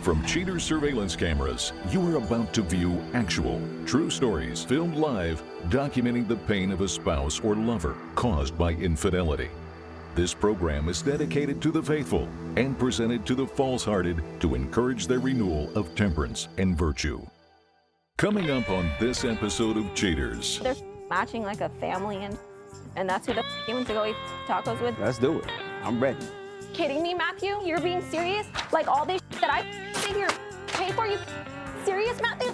From Cheaters surveillance cameras, you are about to view actual, true stories filmed live, documenting the pain of a spouse or lover caused by infidelity. This program is dedicated to the faithful and presented to the false-hearted to encourage their renewal of temperance and virtue. Coming up on this episode of Cheaters. They're matching like a family, and that's who you went to go eat tacos with. Let's do it. I'm ready. Kidding me, Matthew? You're being serious? Like all this that I sit here pay for? You serious, Matthew?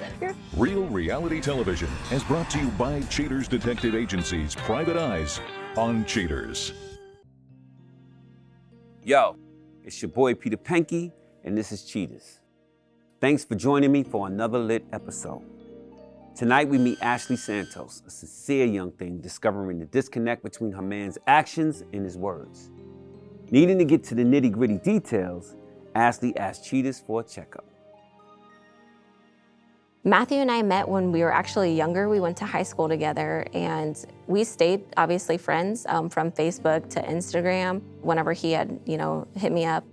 Real reality television is brought to you by Cheaters Detective Agency's Private Eyes on Cheaters. Yo, it's your boy Peter Penke, and this is Cheaters. Thanks for joining me for another lit episode. Tonight we meet Ashley Santos, a sincere young thing discovering the disconnect between her man's actions and his words. Needing to get to the nitty-gritty details, Ashley asked Cheaters for a checkup. Matthew and I met when we were actually younger. We went to high school together, and we stayed obviously friends from Facebook to Instagram. Whenever he had, hit me up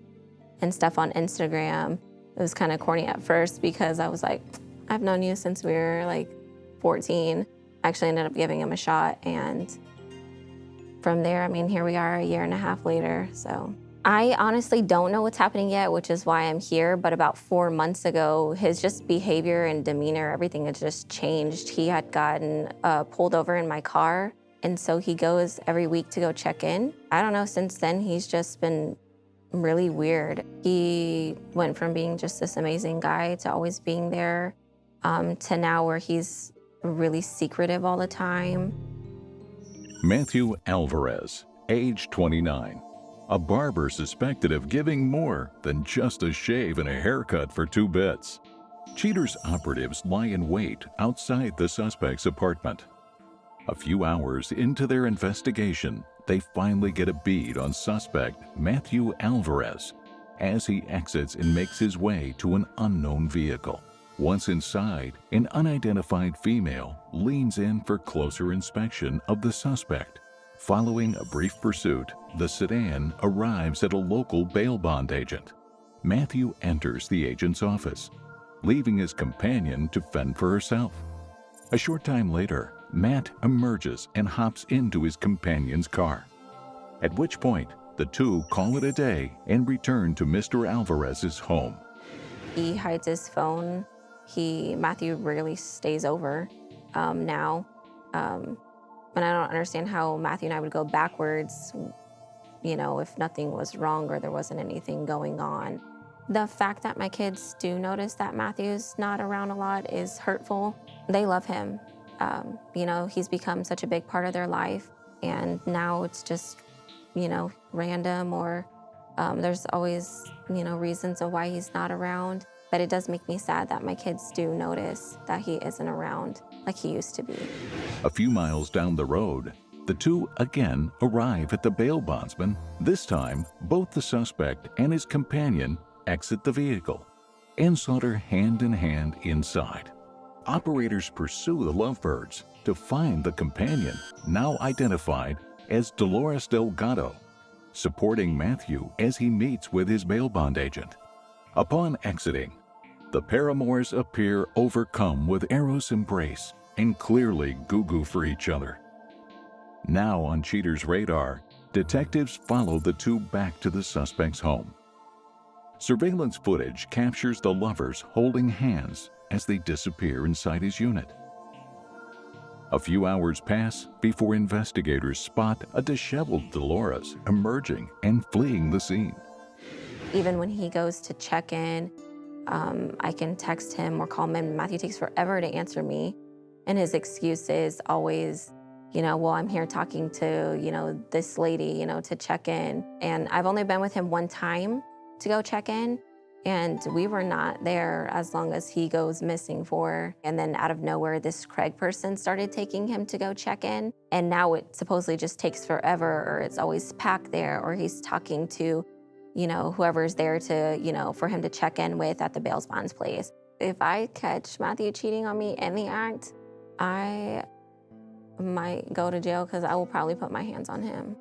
and stuff on Instagram, it was kind of corny at first because I was like, I've known you since we were like 14. I actually ended up giving him a shot, and from there, here we are a year and a half later. So I honestly don't know what's happening yet, which is why I'm here. But about 4 months ago, his just behavior and demeanor, everything had just changed. He had gotten pulled over in my car. And so he goes every week to go check in. I don't know, since then, he's just been really weird. He went from being just this amazing guy to always being there to now where he's really secretive all the time. Matthew Alvarez, age 29. A barber suspected of giving more than just a shave and a haircut for 2 bits. Cheaters operatives lie in wait outside the suspect's apartment. A few hours into their investigation, they finally get a bead on suspect Matthew Alvarez as he exits and makes his way to an unknown vehicle. Once inside, an unidentified female leans in for closer inspection of the suspect. Following a brief pursuit, the sedan arrives at a local bail bond agent. Matthew enters the agent's office, leaving his companion to fend for herself. A short time later, Matt emerges and hops into his companion's car, at which point the two call it a day and return to Mr. Alvarez's home. He hides his phone. Matthew rarely stays over now. And I don't understand how Matthew and I would go backwards, if nothing was wrong or there wasn't anything going on. The fact that my kids do notice that Matthew's not around a lot is hurtful. They love him. He's become such a big part of their life. And now it's just, random or there's always, reasons of why he's not around. But it does make me sad that my kids do notice that he isn't around like he used to be. A few miles down the road, the two again arrive at the bail bondsman. This time, both the suspect and his companion exit the vehicle and saunter hand in hand inside. Operators pursue the lovebirds to find the companion, now identified as Dolores Delgado, supporting Matthew as he meets with his bail bond agent. Upon exiting, the paramours appear overcome with Eros embrace and clearly goo-goo for each other. Now on Cheaters' radar, detectives follow the two back to the suspect's home. Surveillance footage captures the lovers holding hands as they disappear inside his unit. A few hours pass before investigators spot a disheveled Dolores emerging and fleeing the scene. Even when he goes to check in, I can text him or call him, and Matthew takes forever to answer me. And his excuse is always, well, I'm here talking to, this lady, to check in. And I've only been with him one time to go check in, and we were not there as long as he goes missing for. And then out of nowhere, this Craig person started taking him to go check in. And now it supposedly just takes forever, or it's always packed there, or he's talking to whoever's there to, for him to check in with at the bail bonds place. If I catch Matthew cheating on me in the act, I might go to jail because I will probably put my hands on him.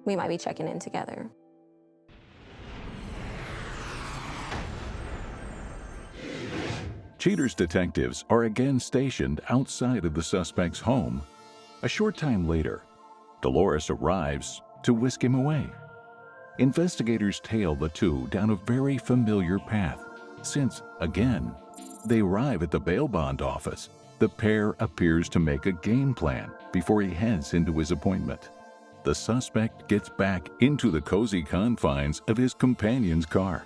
We might be checking in together. Cheater's detectives are again stationed outside of the suspect's home. A short time later, Dolores arrives to whisk him away. Investigators tail the two down a very familiar path, since, again, they arrive at the bail bond office. The pair appears to make a game plan before he heads into his appointment. The suspect gets back into the cozy confines of his companion's car.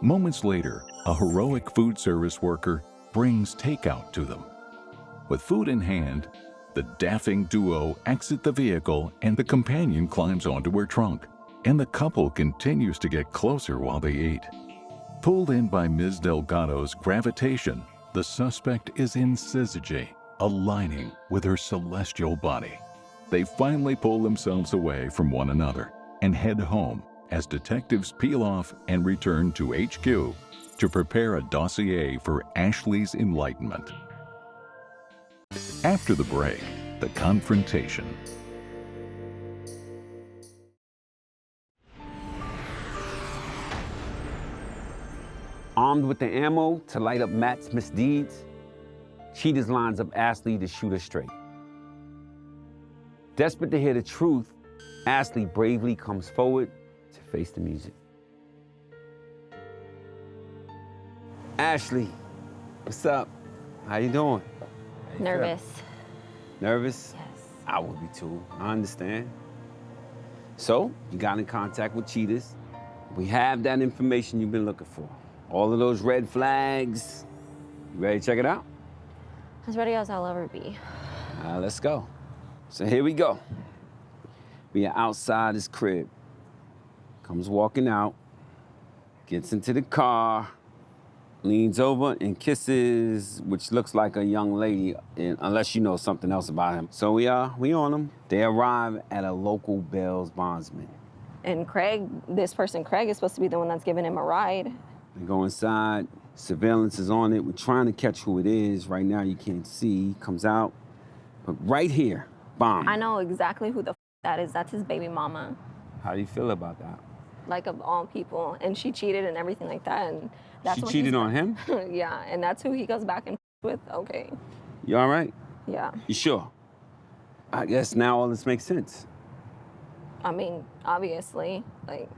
Moments later, a heroic food service worker brings takeout to them. With food in hand, the daffing duo exit the vehicle and the companion climbs onto her trunk, and the couple continues to get closer while they eat. Pulled in by Ms. Delgado's gravitation, the suspect is in syzygy, aligning with her celestial body. They finally pull themselves away from one another and head home as detectives peel off and return to HQ to prepare a dossier for Ashley's enlightenment. After the break, the confrontation. Armed with the ammo to light up Matt's misdeeds, Cheetahs lines up Ashley to shoot her straight. Desperate to hear the truth, Ashley bravely comes forward to face the music. Ashley, what's up? How you doing? Nervous. Nervous? Yes. I would be too, I understand. So, you got in contact with Cheetahs. We have that information you've been looking for. All of those red flags. You ready to check it out? As ready as I'll ever be. Let's go. So here we go. We are outside his crib. Comes walking out, gets into the car, leans over and kisses, which looks like a young lady, unless you know something else about him. So we on him. They arrive at a local bail bondsman. And Craig, this person Craig is supposed to be the one that's giving him a ride. They go inside, surveillance is on it. We're trying to catch who it is. Right now you can't see, comes out. But right here, bomb. I know exactly who the that is. That's his baby mama. How do you feel about that? Like, of all people. And she cheated and everything like that. And that's She what cheated on him? Yeah, and that's who he goes back and with. Okay. You all right? Yeah. You sure? I guess now all this makes sense. I mean, obviously, like,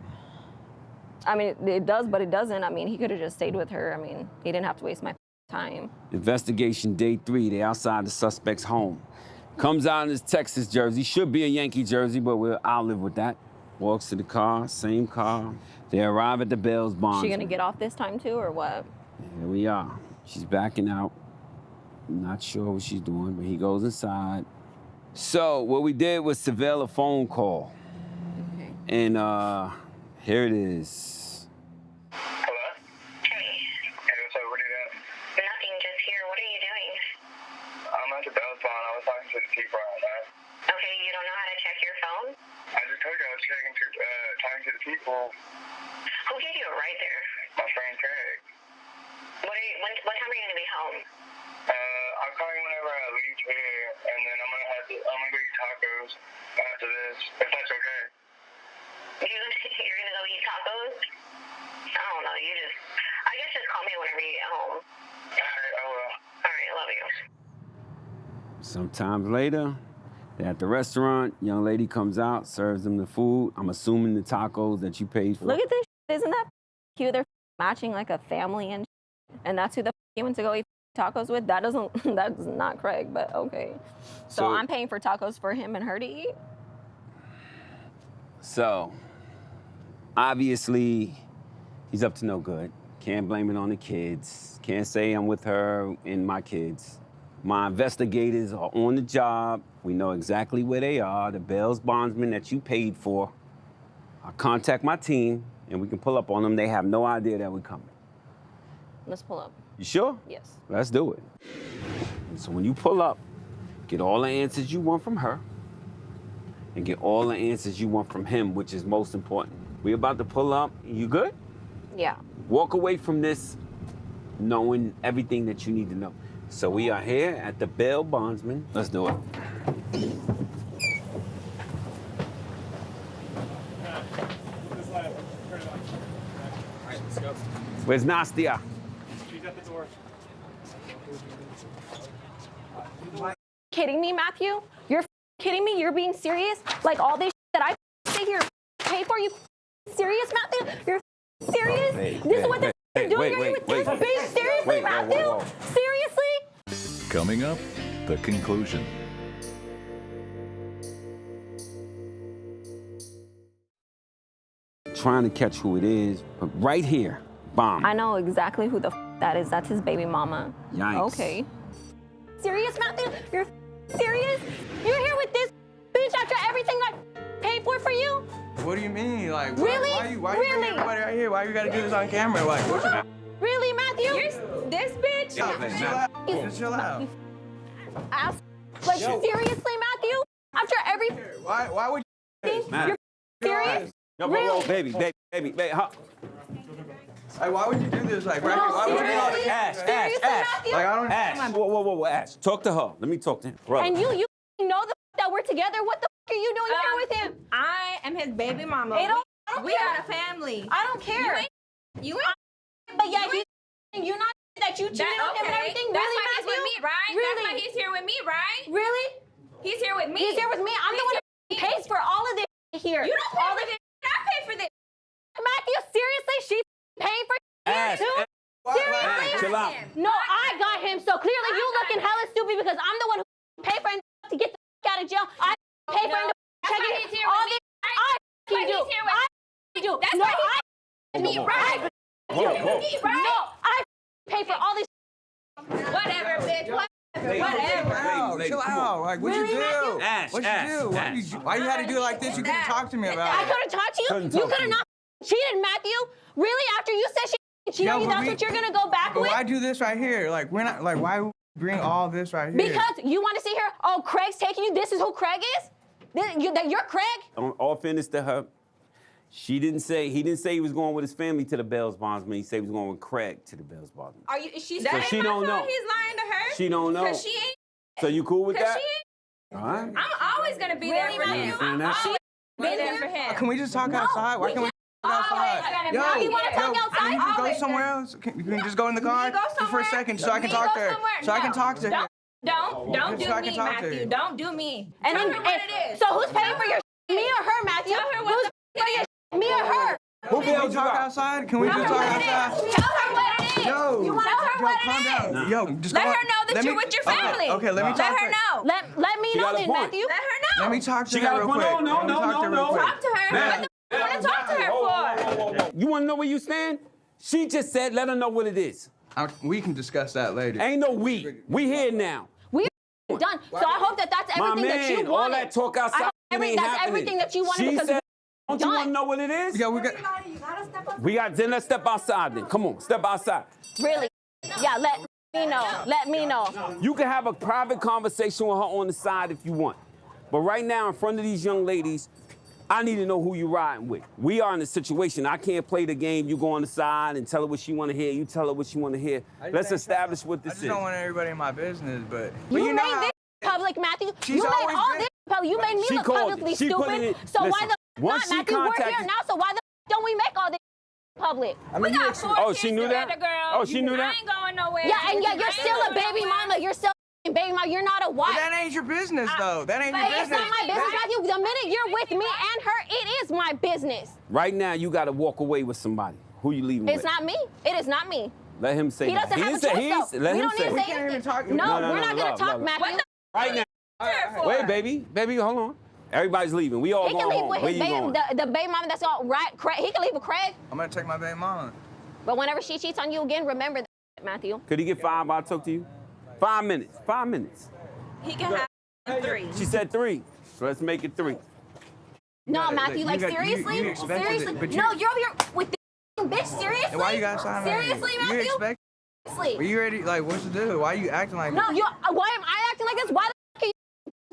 I mean, it does, but it doesn't. I mean, he could have just stayed with her. I mean, he didn't have to waste my time. Investigation day 3, they outside the suspect's home. Comes out in his Texas jersey, should be a Yankee jersey, but I'll live with that. Walks to the car, same car. They arrive at the bail's bond. She gonna get off this time too, or what? Here we are. She's backing out. Not sure what she's doing, but he goes inside. So what we did was surveil a phone call. Okay. And here it is. Hello? Hey, Hey, what's up? What are you doing? nothing, just here. What are you doing? I'm at the bail bond. I was talking to the people right now. Okay, you don't know how to check your phone? I just told you I was talking to the people. Who gave you a ride there? My friend Craig. What time are you gonna be home? I'll call you whenever I leave here, and then I'm gonna go eat tacos after this, if that's okay. You're gonna go eat tacos? I don't know. I guess just call me whenever you get home. Alright, I will. All right, love you. Sometime later, they're at the restaurant. Young lady comes out, serves them the food. I'm assuming the tacos that you paid for. Look at this. Isn't that cute? They're matching like a family and that's who the he went to go eat tacos with. That's not Craig, but okay. So I'm paying for tacos for him and her to eat. So, obviously, he's up to no good. Can't blame it on the kids. Can't say I'm with her and my kids. My investigators are on the job. We know exactly where they are, the bail's bondsmen that you paid for. I'll contact my team, and we can pull up on them. They have no idea that we're coming. Let's pull up. You sure? Yes. Let's do it. So when you pull up, get all the answers you want from her, and get all the answers you want from him, which is most important. We're about to pull up. You good? Yeah. Walk away from this knowing everything that you need to know. So we are here at the bail bondsman. Let's do it. Let's go. Where's Nastia? She's at the door. kidding me, Matthew? You're kidding me? You're being serious? Like all this that I sit here pay for? You serious, Matthew? You're serious? This is what they're doing here with this bitch? Seriously, Matthew? Seriously? Coming up, the conclusion. Trying to catch who it is, but right here, bomb. I know exactly who the that is. That's his baby mama. Yikes. Okay. Serious, Matthew? You're serious? You're here with this bitch after everything I paid for you? What do you mean? Like, Really? why you Really? bringing everybody right here? Why you gotta do this on camera? Like, what you Really, Matthew? This bitch? chill out. Just chill out. Ass. Like, seriously, Matthew? After every Why would thing, Matt. you're serious? No, Really? baby, huh? like, why would you do this? Like, right No, here? Why would you do seriously? this? Ash, Seriously, Matthew? Like, I don't. Ash. Whoa, Ash. Talk to her. Let me talk to him. Brother. And you know that we're together? What the are you doing here with him? I am his baby mama. I don't We care. got a family. I don't care. You ain't. But yeah, you're not that you cheated on him and everything. That's Really, why he's with Matthew? me, right? Really? That's why he's here with me, right? Really? He's here with me. He's here with me. I'm the one who pays for all of this here. You don't pay all for of this. I pay for this. Matthew, seriously? She's paying for Ash. too? Seriously? Ash, chill out. No, I got him. So clearly you looking hella stupid because I'm the one who paid for him to get the out of jail. I pay for him to That's check why it. he's here All with me. this I That's why can do. he's here with I me. can do. That's No, why he's I me, right? Whoa. No, I pay for all this. Whatever, bitch. Whatever. Chill out. Like, what Really, you do? Matthew? Ash, What Ash, you do? Ash. Why you had to do it like this? You could have talked to me I about it. could have taught you. Couldn't You talk could to have you. not cheated, Matthew. Really? After you said she cheated on you, but that's we- what you're gonna go back But with? why do this right here? Like, we're not. Like, why bring all this right here? Because you want to see here. Oh, Craig's taking you. This is who Craig is. You're Craig. On all fairness to her, he didn't say he was going with his family to the Bells Bondsman. He said he was going with Craig to the Bells Bondsman. Are you? She's So she don't know. He's lying to her. She don't know. Cause she ain't. So you cool with Cause that? she ain't. All right. I'm always gonna be there Really, for Matthew? him. I'm Fair enough. always be there for him. Can we just talk outside? Why can't we talk outside? Now you wanna talk outside? Can you just go Always somewhere else? Can you just go in the car go just for a somewhere? second so I can We talk go to her? somewhere. So I can No. talk to her. Don't do So I can me, talk to Matthew. you. Don't do me. And Tell then, her what it is. So who's paying for your? Me or her, Matthew? Tell her what Who's the paying for your? Me or her? Who Can we bailed you talk out? outside? Can we Tell just her talk what it outside? is. Tell her what it is. Yo, You want to tell her yo, what calm it down. is. Yo, just Let go her on. know that Let you're me- with your okay, family. Okay, let me Let talk her to know. Let me She know got a then, point. Matthew. Let her know. Let me talk to She her got a real point. quick. No. Let me talk to her real quick. Talk to her. Man. What the want to talk to her for? You want to know where you stand? She just said, let her know what it is. We can discuss that later. Ain't no we. We here now. We're done. So I hope that that's My everything that you man, wanted. all that talk I outside hope ain't that's happening. everything that you wanted She because said, don't you done. want to know what it is? Yo, we got. Then let's step outside then. Come on, step outside. Really? Yeah, let me know. Let me know. You can have a private conversation with her on the side if you want. But right now, in front of these young ladies, I need to know who you riding with. We are in a situation. I can't play the game. You go on the side and tell her what she want to hear. You tell her what she want to hear. Let's establish what I this just is. don't want everybody in my business, but You know made how- this public, Matthew. She's You made always all been- this public. You made me She look called it. publicly She put stupid. it in- So why listen, the once not, she Matthew? We're here contacted- now. So why the don't we make all this public? We got 4 Oh, kids she knew together, that? girl. Oh, she knew that? I ain't going nowhere. Yeah, and yeah, you're I ain't still a going baby nowhere. mama. You're still a baby mama. You're not a But wife. that ain't your business, though. That ain't your But it's business. not my business, Matthew. The minute you're with me and her, it is my business. Right now, you got to walk away with somebody. Who you leaving It's with? not me. It is not me. Let him say He that. doesn't have a didn't say- choice, he though. didn't- Let We him don't say need to it. say can't even anything. talk- No, No, we're not gonna love, talk, love. Matthew. Right now. Her for? Wait, baby, hold on. Everybody's leaving. We all He can going leave home. with Where his you baby, going? the baby mama that's all right. Craig. He can leave with Craig. I'm gonna take my baby mama. But whenever she cheats on you again, remember that, Matthew. Could he get 5 while I talk to you? 5 minutes. 5 minutes. He can have 3. She said 3. So let's make it 3. No, gotta- Matthew, you like got- you seriously? expected it, Seriously? but No, you- you're over here with this bitch, seriously? And why you gotta sign Seriously, You Matthew? expect? Seriously. Were you ready? Like, what's the deal? Why you acting like No, this? why am I acting like this? Why the are you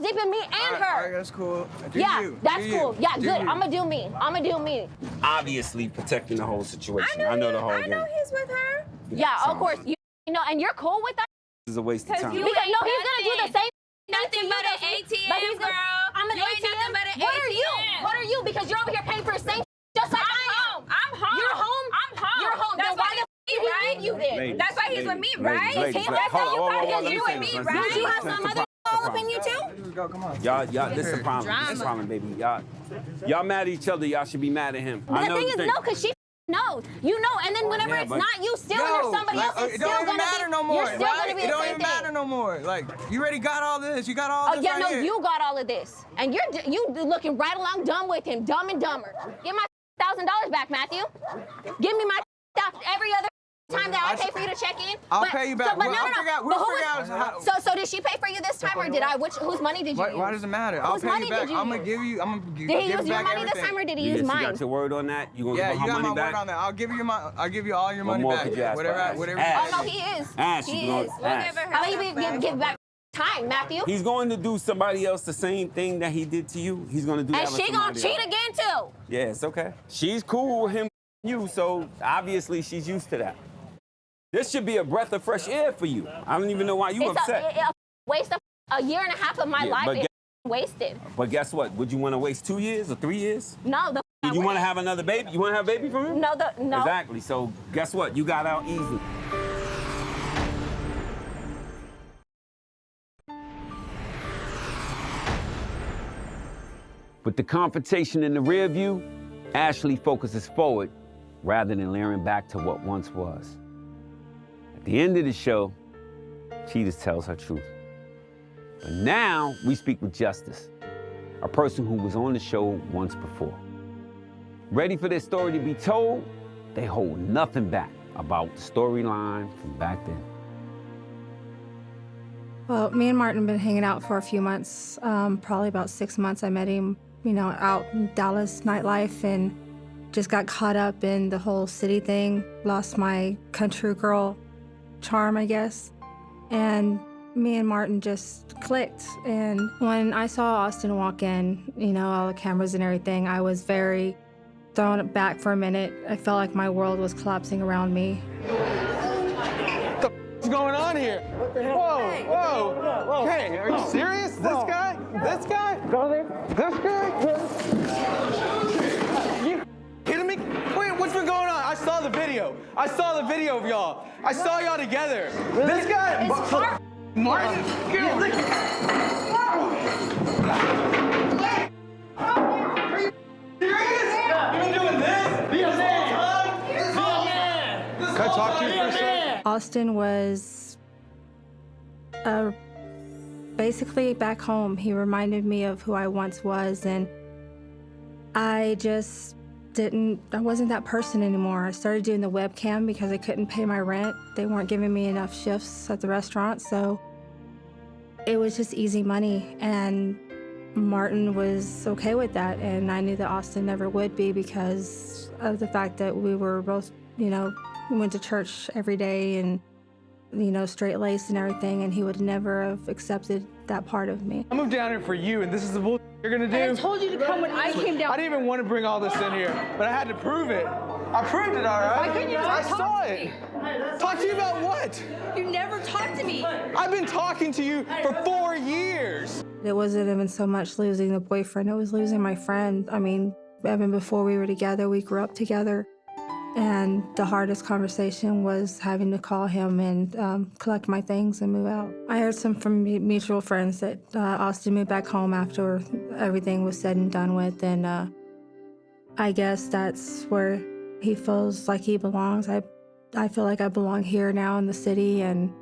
zipping me and All right, her? that's cool. Do Yeah, you. that's Do you. cool. Yeah, Do good. you. I'ma do me. I'ma do me. Obviously protecting the whole situation. I know the whole I game. know he's with her. Yeah, of course. You know, and you're cool with that? This is a waste of time. you- Because no, he's ain't gonna do the nothing. same. Nothing but an But ATM, he's gonna- girl. I'm an You ain't ATM. nothing but an What are you? ATM. What are you? Because you're over here paying for the same just like I am. I'm home. You're home? I'm home. You're home. That's Then why why the he's f- right? he leave you then? Ladies, That's why he's with me, right? ladies, That's hold how on, you hold on, probably hold on, get you let with me me, finish, right? let me You have finish. some other Stop, whooping you too? Let's go, come on. Y'all, this is a problem. This is a Drama. problem, baby. Y'all mad at each other. Y'all should be mad at him. But the thing is, no, because she knows. You know, and then whenever Yeah, it's but- not you stealing or somebody else, it's it still don't even gonna matter be, no more. you're still right? gonna be It the don't same even thing. matter no more. Like, you already got all this. You got all Oh this yeah, right no, here. you got all of this, and you looking right along dumb with him, dumb and dumber. Give my $1,000 back, Matthew. Give me my every other time that I pay for you to check in. I'll pay you back. So, but We'll figure out- But we'll who figure out was, so did she pay for you this time, or did I? Whose money did you use? Why does it matter? I'll Whose pay money you back. did you I'm gonna use? give you. I'm gonna Did he give use your back money everything. this time, or did he Yes, use you mine? got your word on that? You gonna Yeah, give you her got my money back? word on that. I'll give you all your What money more back. could you ask for, Ash? Whatever. Ash. Oh no, he is. Ash, He you know, is. Ash. How about you give back time, Matthew? He's going to do somebody else the same thing that he did to you. He's going to do that And with she gonna somebody cheat else. again too. Yeah, it's okay. She's cool with him, you, so obviously she's used to that. This should be a breath of fresh air for you. I don't even know why you It's upset. a waste of a year and a half of my Yeah, life. but It's wasted. But guess what? Would you want to waste 2 years or 3 years? No, the Do you want to have another baby? You want to have a baby from him? no. Exactly. So guess what? You got out easy. With the confrontation in the rear view, Ashley focuses forward rather than leering back to what once was. At the end of the show, Cheetahs tells her truth. But now we speak with Justice, a person who was on the show once before. Ready for their story to be told? They hold nothing back about the storyline from back then. Well, me and Martin have been hanging out for a few months, probably about 6 months. I met him, out in Dallas nightlife and just got caught up in the whole city thing. Lost my country girl charm, I guess. And me and Martin just clicked. And when I saw Austin walk in, all the cameras and everything, I was very thrown back for a minute. I felt like my world was collapsing around me. What's going on here? Whoa. Hey, are you serious? This guy? This guy? This guy? You kidding me? Wait, what's been going on? I saw the video of y'all. I saw y'all together. Really? This guy? Martin? Are you serious? You've been doing this? Be a man. This whole time? Can I talk to you for a second? Austin was basically back home. He reminded me of who I once was, and I wasn't that person anymore. I started doing the webcam because I couldn't pay my rent. They weren't giving me enough shifts at the restaurant, so it was just easy money, and Martin was okay with that, and I knew that Austin never would be because of the fact that we were both, we went to church every day and, straight-laced and everything, and he would never have accepted that part of me. I moved down here for you, and this is the bull you're gonna do? I told you to come when I came down. I didn't even want to bring all this in here, but I had to prove it. I proved it, all right? Why couldn't you just I talk saw to it. me? Talk to you about what? You never talked to me. I've been talking to you for 4 years. It wasn't even so much losing the boyfriend, it was losing my friend. I mean, even before we were together, we grew up together. And the hardest conversation was having to call him and collect my things and move out. I heard some from mutual friends that Austin moved back home after everything was said and done with, and I guess that's where he feels like he belongs. I feel like I belong here now in the city, and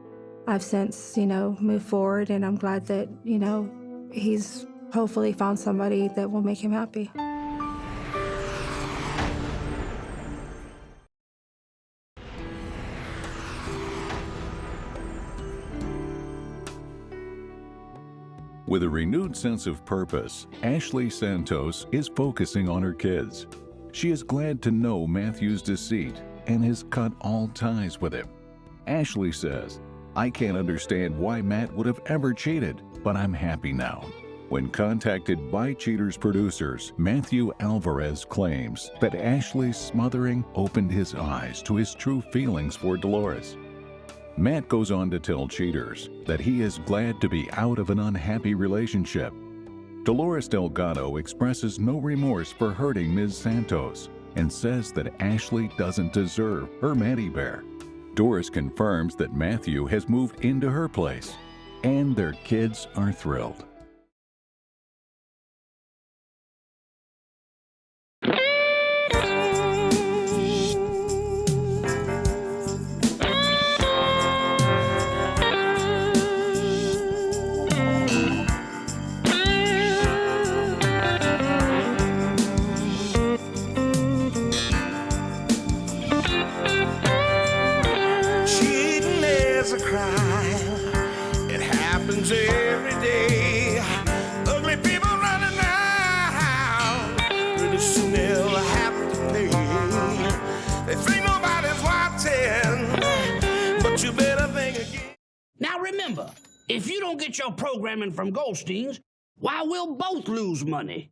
I've since, moved forward, and I'm glad that, he's hopefully found somebody that will make him happy. With a renewed sense of purpose, Ashley Santos is focusing on her kids. She is glad to know Matthew's deceit and has cut all ties with him. Ashley says, "I can't understand why Matt would have ever cheated, but I'm happy now." When contacted by Cheater's producers, Matthew Alvarez claims that Ashley's smothering opened his eyes to his true feelings for Dolores. Matt goes on to tell Cheaters that he is glad to be out of an unhappy relationship. Dolores Delgado expresses no remorse for hurting Ms. Santos and says that Ashley doesn't deserve her Matty Bear. Doris confirms that Matthew has moved into her place. and their kids are thrilled. Cheating is a crime. It happens every day. Ugly people running around. Pretty soon they'll have to pay. They think nobody's watching, but you better think again. Now remember, if you don't get your programming from Goldstein's, why, we'll both lose money.